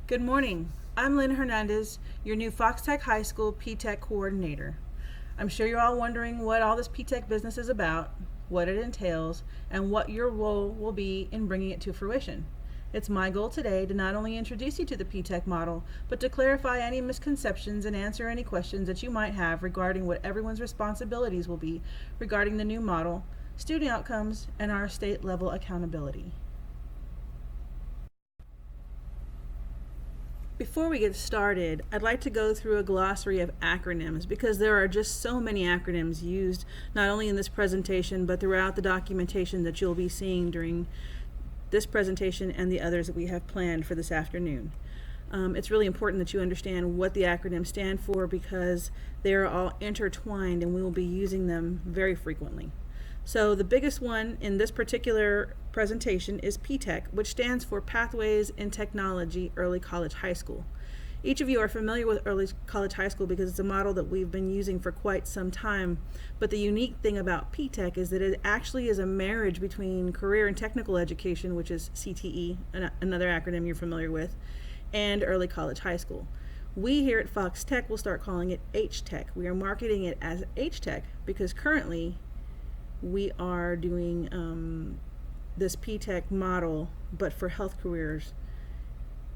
Good morning. I'm Lynn Hernandez, your new Fox-Tech High School PTECH coordinator. I'm sure you're all wondering what all this PTECH business is about, what it entails, and what your role will be in bringing it to fruition. It's my goal today to not only introduce you to the PTECH model, but to clarify any misconceptions and answer any questions that you might have regarding what everyone's responsibilities will be regarding the new model, student outcomes, and our state level accountability. Before we get started, I'd like to go through a glossary of acronyms because there are just so many acronyms used not only in this presentation but throughout the documentation that you'll be seeing during this presentation and the others that we have planned for this afternoon. It's really important that you understand what the acronyms stand for because they are all intertwined and we will be using them very frequently. So the biggest one in this particular presentation is PTECH, which stands for Pathways in Technology Early College High School. Each of you are familiar with Early College High School because it's a model that we've been using for quite some time, but the unique thing about PTECH is that it actually is a marriage between career and technical education, which is CTE, another acronym you're familiar with, and Early College High School. We here at Fox Tech will start calling it H-Tech. We are marketing it as H-Tech because currently we are doing this PTECH model, but for health careers.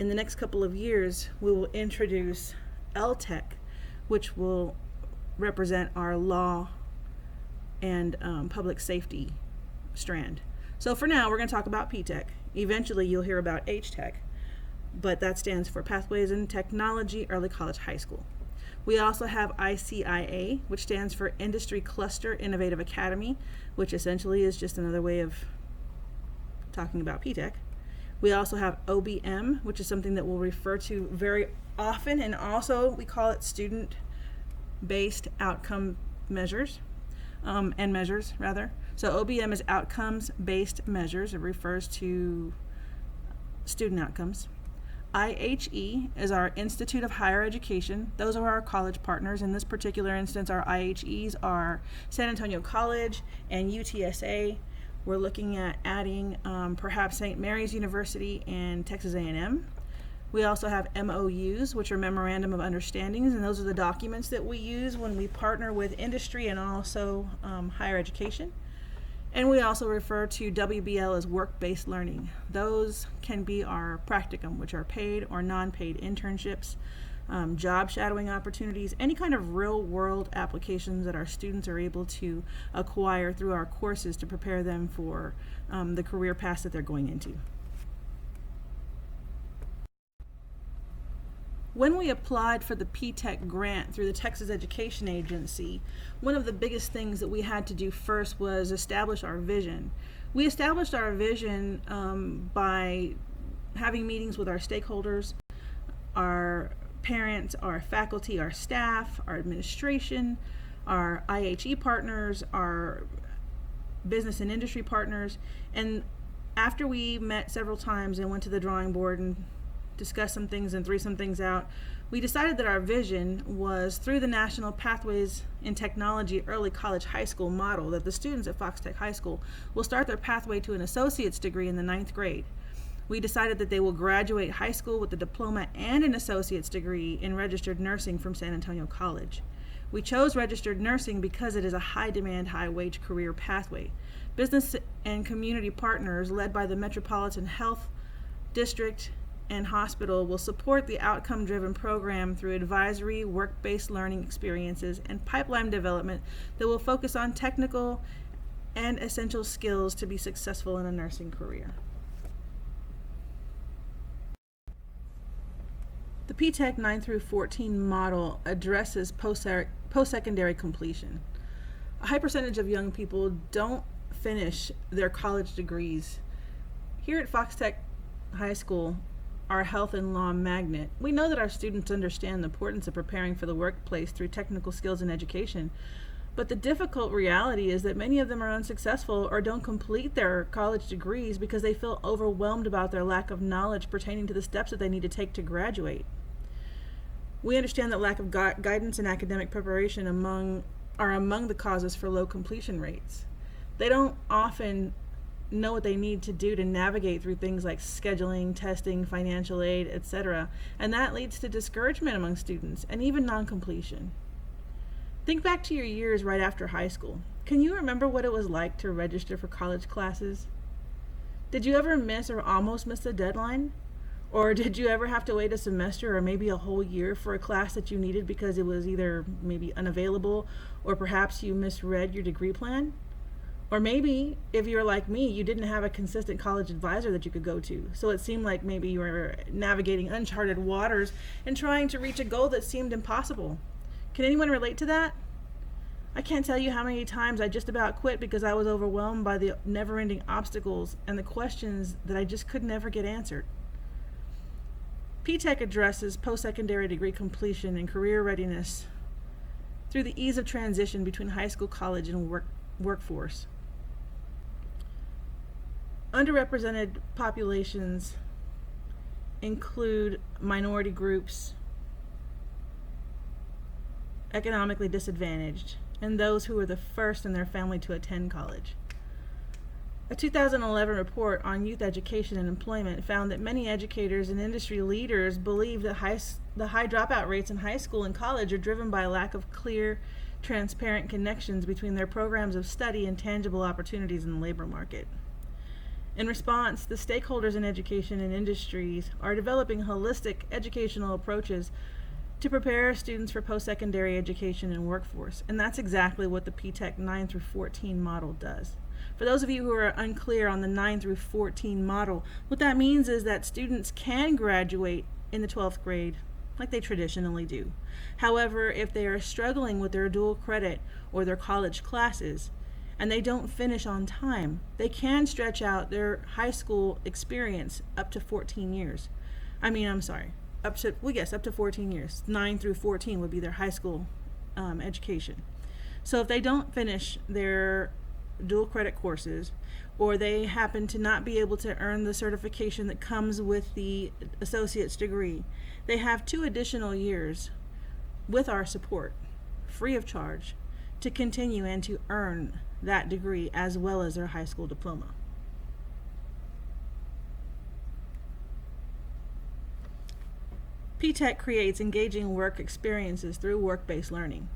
In the next couple of years, we will introduce L-Tech, which will represent our law and public safety strand. So for now, we're going to talk about PTECH. Eventually, you'll hear about H-Tech, but that stands for Pathways in Technology Early College High School. We also have ICIA, which stands for Industry Cluster Innovative Academy, which essentially is just another way of talking about PTECH. We also have OBM, which is something that we'll refer to very often, and also we call it student-based outcome measures, and measures rather. So OBM is outcomes-based measures. It refers to student outcomes. IHE is our Institute of Higher Education. Those are our college partners. In this particular instance, our IHEs are San Antonio College and UTSA. We're looking at adding perhaps St. Mary's University and Texas A&M. We also have MOUs, which are Memorandum of Understandings, and those are the documents that we use when we partner with industry and also higher education. And we also refer to WBL as work-based learning. Those can be our practicum, which are paid or non-paid internships, job shadowing opportunities, any kind of real-world applications that our students are able to acquire through our courses to prepare them for the career paths that they're going into. When we applied for the PTECH grant through the Texas Education Agency, one of the biggest things that we had to do first was establish our vision. We established our vision by having meetings with our stakeholders, our parents, our faculty, our staff, our administration, our IHE partners, our business and industry partners, and after we met several times and went to the drawing board and discuss some things and threw some things out, we decided that our vision was through the National Pathways in Technology Early College High School model that the students at Fox Tech High School will start their pathway to an associate's degree in the 9th grade. We decided that they will graduate high school with a diploma and an associate's degree in registered nursing from San Antonio College. We chose registered nursing because it is a high-demand, high-wage career pathway. Business and community partners led by the Metropolitan Health District and hospital will support the outcome-driven program through advisory, work-based learning experiences, and pipeline development that will focus on technical and essential skills to be successful in a nursing career. The PTECH 9 through 14 model addresses post-secondary completion. A high percentage of young people don't finish their college degrees. Here at Fox Tech High School, our health and law magnet, we know that our students understand the importance of preparing for the workplace through technical skills and education, but the difficult reality is that many of them are unsuccessful or don't complete their college degrees because they feel overwhelmed about their lack of knowledge pertaining to the steps that they need to take to graduate. We understand that lack of guidance and academic preparation are among the causes for low completion rates. They don't often know what they need to do to navigate through things like scheduling, testing, financial aid, etc. And that leads to discouragement among students and even non-completion. Think back to your years right after high school. Can you remember what it was like to register for college classes? Did you ever miss or almost miss the deadline? Or did you ever have to wait a semester or maybe a whole year for a class that you needed because it was either maybe unavailable, or perhaps you misread your degree plan? Or maybe, if you're like me, you didn't have a consistent college advisor that you could go to, so it seemed like maybe you were navigating uncharted waters and trying to reach a goal that seemed impossible. Can anyone relate to that? I can't tell you how many times I just about quit because I was overwhelmed by the never-ending obstacles and the questions that I just could never get answered. PTECH addresses post-secondary degree completion and career readiness through the ease of transition between high school, college, and workforce. Underrepresented populations include minority groups, economically disadvantaged, and those who were the first in their family to attend college. A 2011 report on youth education and employment found that many educators and industry leaders believe that the high dropout rates in high school and college are driven by a lack of clear, transparent connections between their programs of study and tangible opportunities in the labor market. In response, the stakeholders in education and industries are developing holistic educational approaches to prepare students for post-secondary education and workforce, and that's exactly what the PTECH 9 through 14 model does. For those of you who are unclear on the 9 through 14 model, what that means is that students can graduate in the 12th grade like they traditionally do. However, if they are struggling with their dual credit or their college classes and they don't finish on time, they can stretch out their high school experience up to 14 years. Up to 14 years. 9 through 14 would be their high school education. So if they don't finish their dual credit courses, or they happen to not be able to earn the certification that comes with the associate's degree, they have 2 additional years with our support, free of charge, to continue and to earn that degree as well as their high school diploma. PTECH creates engaging work experiences through work-based learning.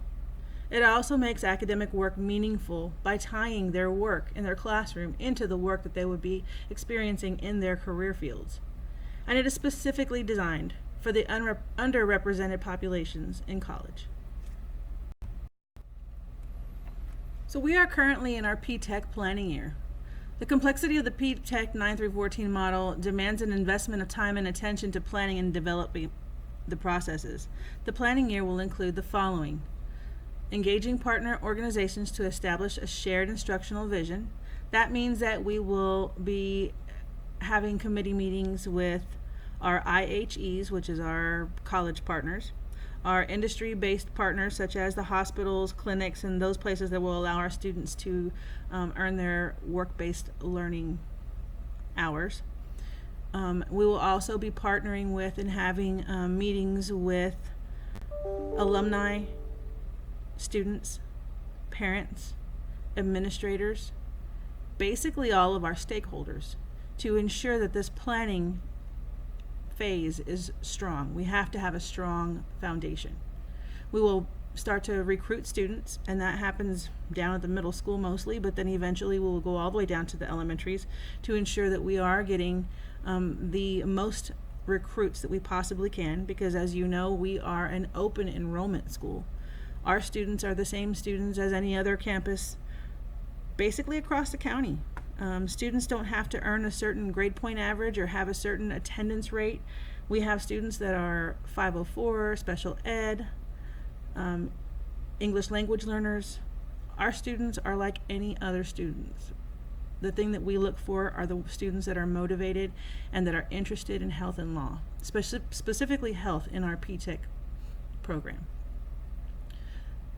It also makes academic work meaningful by tying their work in their classroom into the work that they would be experiencing in their career fields. And it is specifically designed for the underrepresented populations in college. So we are currently in our PTECH planning year. The complexity of the PTECH 9 through 14 model demands an investment of time and attention to planning and developing the processes. The planning year will include the following: engaging partner organizations to establish a shared instructional vision. That means that we will be having committee meetings with our IHEs, which is our college partners, our industry-based partners such as the hospitals, clinics, and those places that will allow our students to earn their work-based learning hours. We will also be partnering with and having meetings with alumni, students, parents, administrators, basically all of our stakeholders, to ensure that this planning phase is strong. We have to have a strong foundation. We will start to recruit students, and that happens down at the middle school mostly, but then eventually we'll go all the way down to the elementaries to ensure that we are getting the most recruits that we possibly can, because as you know, we are an open enrollment school. Our students are the same students as any other campus basically across the county. Students don't have to earn a certain grade point average or have a certain attendance rate. We have students that are 504, special ed, English language learners. Our students are like any other students. The thing that we look for are the students that are motivated and that are interested in health and law, specifically health in our PTECH program.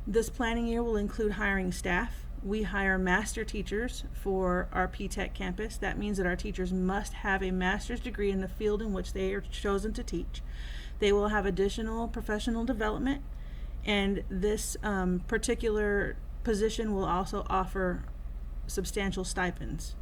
This planning year will include hiring staff. We hire master teachers for our PTECH campus. That means that our teachers must have a master's degree in the field in which they are chosen to teach. They will have additional professional development, and this particular position will also offer substantial stipends.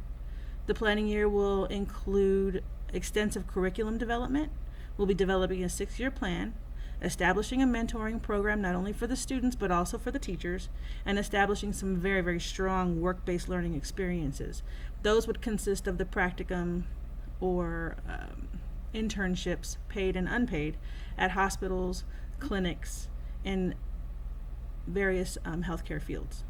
The planning year will include extensive curriculum development. We'll be developing a 6-year plan, establishing a mentoring program not only for the students but also for the teachers, and establishing some very, very strong work-based learning experiences. Those would consist of the practicum or internships, paid and unpaid, at hospitals, clinics, and various healthcare fields.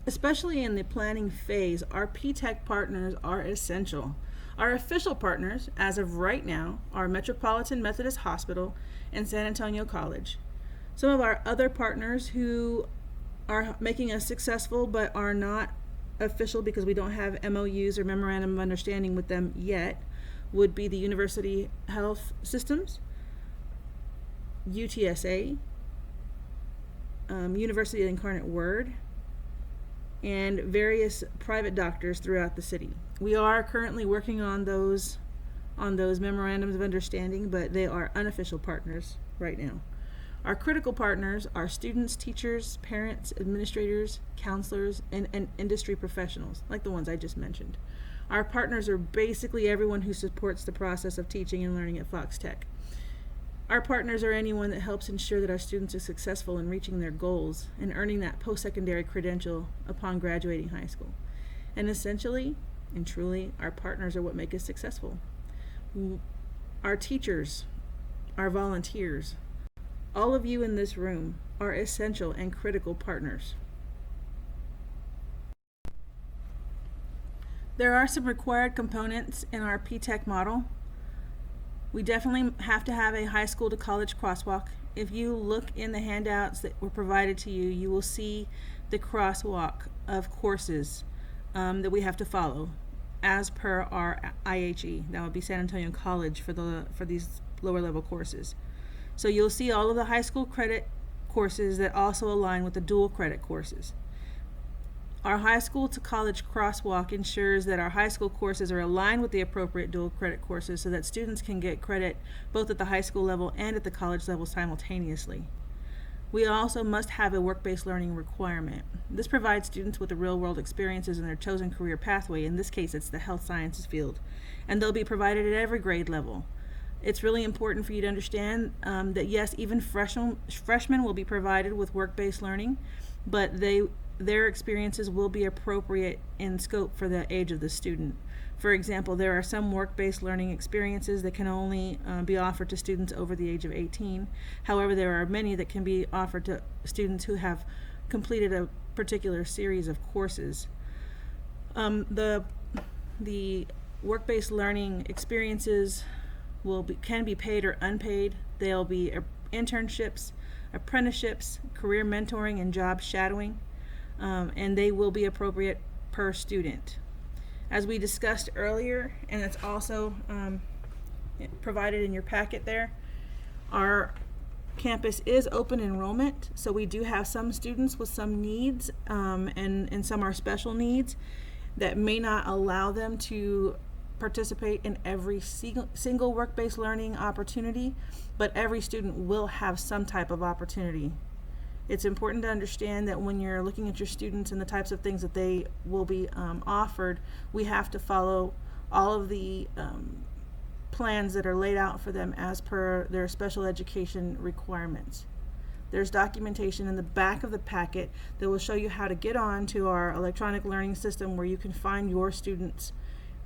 Especially in the planning phase, our PTECH partners are essential. Our official partners, as of right now, are Metropolitan Methodist Hospital and San Antonio College. Some of our other partners who are making us successful but are not official because we don't have MOUs or Memorandum of Understanding with them yet would be the University Health Systems, UTSA, University of Incarnate Word, and various private doctors throughout the city. We are currently working on those memorandums of understanding, but they are unofficial partners right now. Our critical partners are students, teachers, parents, administrators, counselors, and industry professionals, like the ones I just mentioned. Our partners are basically everyone who supports the process of teaching and learning at Fox Tech. Our partners are anyone that helps ensure that our students are successful in reaching their goals and earning that post-secondary credential upon graduating high school. And essentially and truly, our partners are what make us successful. Our teachers, our volunteers, all of you in this room are essential and critical partners. There are some required components in our PTECH model. We definitely have to have a high school to college crosswalk. If you look in the handouts that were provided to you, you will see the crosswalk of courses that we have to follow as per our IHE. That would be San Antonio College for these lower level courses. So you'll see all of the high school credit courses that also align with the dual credit courses. Our high school to college crosswalk ensures that our high school courses are aligned with the appropriate dual credit courses so that students can get credit both at the high school level and at the college level simultaneously. We also must have a work-based learning requirement. This provides students with the real-world experiences in their chosen career pathway. In this case, it's the health sciences field, and they'll be provided at every grade level. It's really important for you to understand that yes, even freshmen will be provided with work-based learning, but their experiences will be appropriate in scope for the age of the student. For example, there are some work-based learning experiences that can only be offered to students over the age of 18. However, there are many that can be offered to students who have completed a particular series of courses. The work-based learning experiences can be paid or unpaid. They'll be internships, apprenticeships, career mentoring, and job shadowing. And they will be appropriate per student. As we discussed earlier, and it's also provided in your packet there, our campus is open enrollment, so we do have some students with some needs, and some are special needs that may not allow them to participate in every single work-based learning opportunity, but every student will have some type of opportunity. It's important to understand that when you're looking at your students and the types of things that they will be offered, we have to follow all of the plans that are laid out for them as per their special education requirements. There's documentation in the back of the packet that will show you how to get on to our electronic learning system where you can find your students'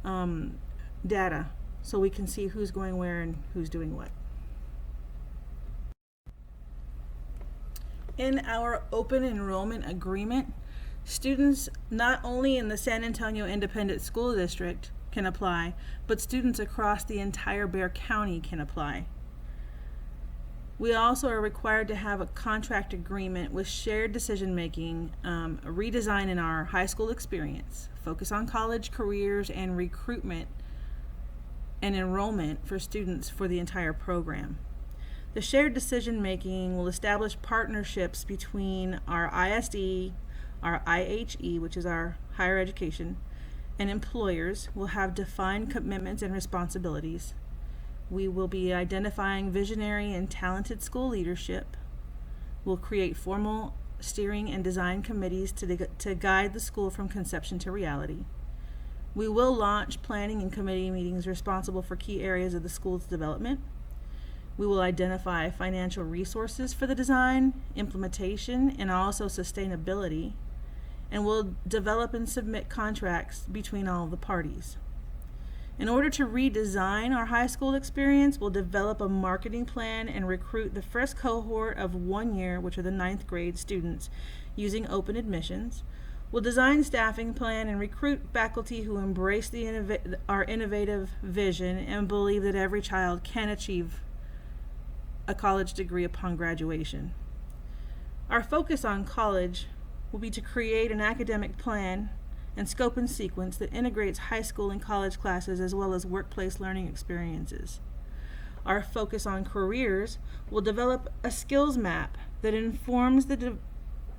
data so we can see who's going where and who's doing what. In our open enrollment agreement, students not only in the San Antonio Independent School District can apply, but students across the entire Bexar County can apply. We also are required to have a contract agreement with shared decision making, a redesign in our high school experience, focus on college careers and recruitment and enrollment for students for the entire program. The shared decision making will establish partnerships between our ISD, our IHE, which is our higher education, and employers. Will have defined commitments and responsibilities. We will be identifying visionary and talented school leadership. We'll create formal steering and design committees to guide the school from conception to reality. We will launch planning and committee meetings responsible for key areas of the school's development. We will identify financial resources for the design, implementation, and also sustainability, and we'll develop and submit contracts between all of the parties. In order to redesign our high school experience, we'll develop a marketing plan and recruit the first cohort of 1 year, which are the 9th grade students, using open admissions. We'll design staffing plan and recruit faculty who embrace our innovative vision and believe that every child can achieve a college degree upon graduation. Our focus on college will be to create an academic plan and scope and sequence that integrates high school and college classes as well as workplace learning experiences. Our focus on careers will develop a skills map that informs the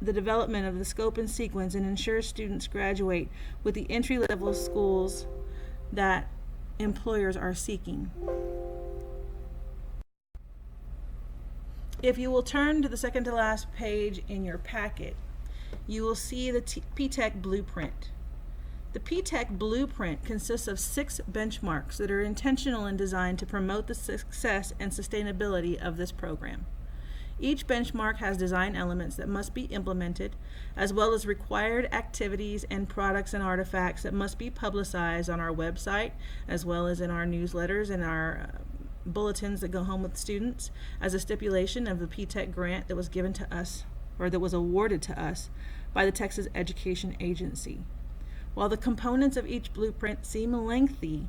development of the scope and sequence and ensures students graduate with the entry-level schools that employers are seeking. If you will turn to the second to last page in your packet, you will see the PTECH Blueprint. The PTECH Blueprint consists of 6 benchmarks that are intentional and designed to promote the success and sustainability of this program. Each benchmark has design elements that must be implemented, as well as required activities and products and artifacts that must be publicized on our website, as well as in our newsletters and our bulletins that go home with students, as a stipulation of the PTECH grant that was given to us, or that was awarded to us by the Texas Education Agency. While the components of each blueprint seem lengthy,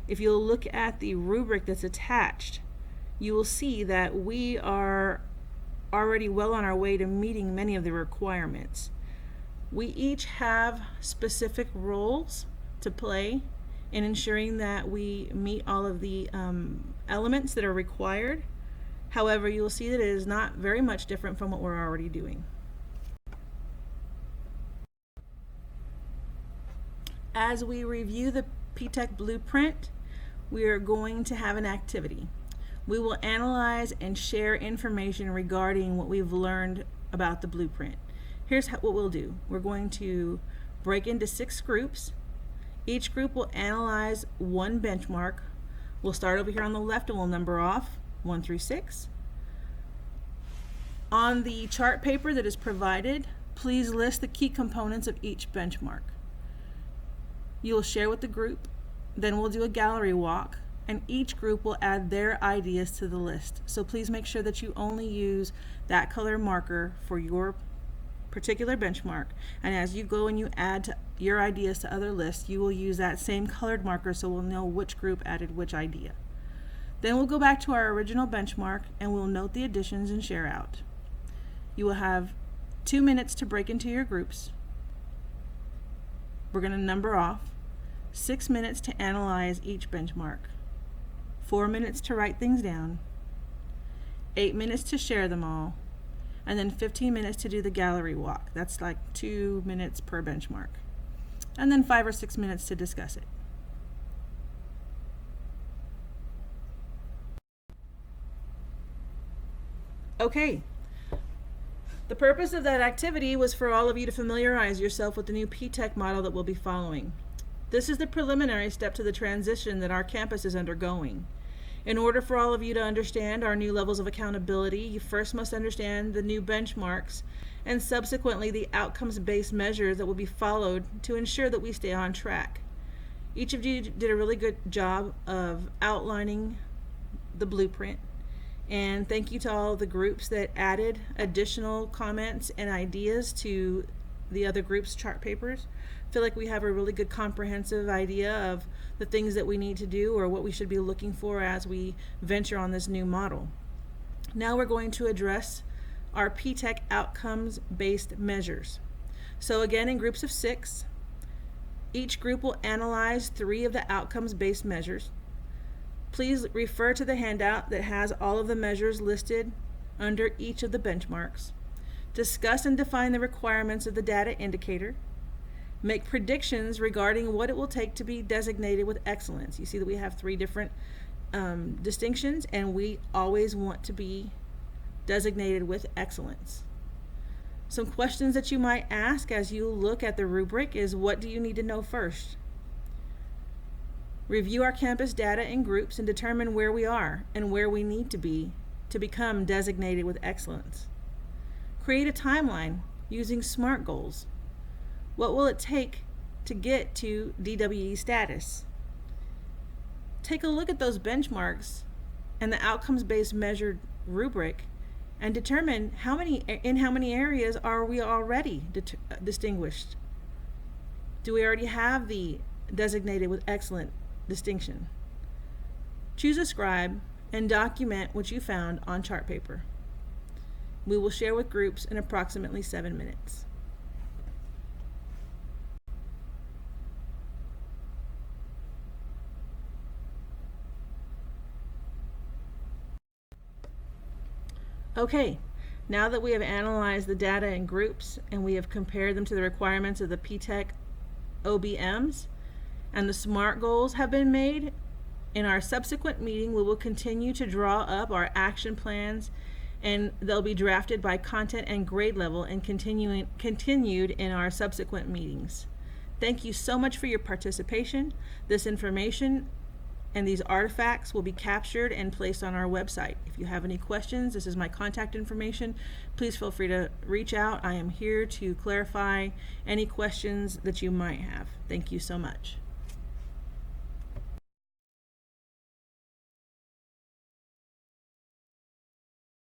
if you'll look at the rubric that's attached, you will see that we are already well on our way to meeting many of the requirements. We each have specific roles to play in ensuring that we meet all of the elements that are required. However, you will see that it is not very much different from what we're already doing. As we review the PTECH Blueprint, we are going to have an activity. We will analyze and share information regarding what we've learned about the blueprint. Here's what we'll do. We're going to break into 6 groups. Each group will analyze 1 benchmark. We'll start over here on the left and we'll number off 1 through 6. On the chart paper that is provided, please list the key components of each benchmark. You will share with the group, then we'll do a gallery walk, and each group will add their ideas to the list. So please make sure that you only use that color marker for your particular benchmark, and as you go and you add your ideas to other lists, you will use that same colored marker so we'll know which group added which idea. Then we'll go back to our original benchmark and we'll note the additions and share out. You will have 2 minutes to break into your groups. We're going to number off. 6 minutes to analyze each benchmark. 4 minutes to write things down. 8 minutes to share them all. And then 15 minutes to do the gallery walk. That's like 2 minutes per benchmark. And then 5 or 6 minutes to discuss it. Okay. The purpose of that activity was for all of you to familiarize yourself with the new PTECH model that we'll be following. This is the preliminary step to the transition that our campus is undergoing. In order for all of you to understand our new levels of accountability, you first must understand the new benchmarks and subsequently the outcomes-based measures that will be followed to ensure that we stay on track. Each of you did a really good job of outlining the blueprint. And thank you to all the groups that added additional comments and ideas to the other groups' chart papers. I feel like we have a really good comprehensive idea of the things that we need to do or what we should be looking for as we venture on this new model. Now we're going to address our PTECH outcomes-based measures. So again, in groups of 6, each group will analyze 3 of the outcomes-based measures. Please refer to the handout that has all of the measures listed under each of the benchmarks. Discuss and define the requirements of the data indicator. Make predictions regarding what it will take to be designated with excellence. You see that we have 3 different distinctions, and we always want to be designated with excellence. Some questions that you might ask as you look at the rubric is, what do you need to know first? Review our campus data in groups and determine where we are and where we need to be to become designated with excellence. Create a timeline using SMART goals. What will it take to get to DWE status? Take a look at those benchmarks and the outcomes-based measured rubric and determine in how many areas are we already distinguished. Do we already have the designated with excellent distinction? Choose a scribe and document what you found on chart paper. We will share with groups in approximately 7 minutes. Okay, now that we have analyzed the data in groups and we have compared them to the requirements of the PTECH OBMs and the SMART goals have been made, in our subsequent meeting we will continue to draw up our action plans, and they'll be drafted by content and grade level and continued in our subsequent meetings. Thank you so much for your participation. This information and these artifacts will be captured and placed on our website. If you have any questions, this is my contact information. Please feel free to reach out. I am here to clarify any questions that you might have. Thank you so much.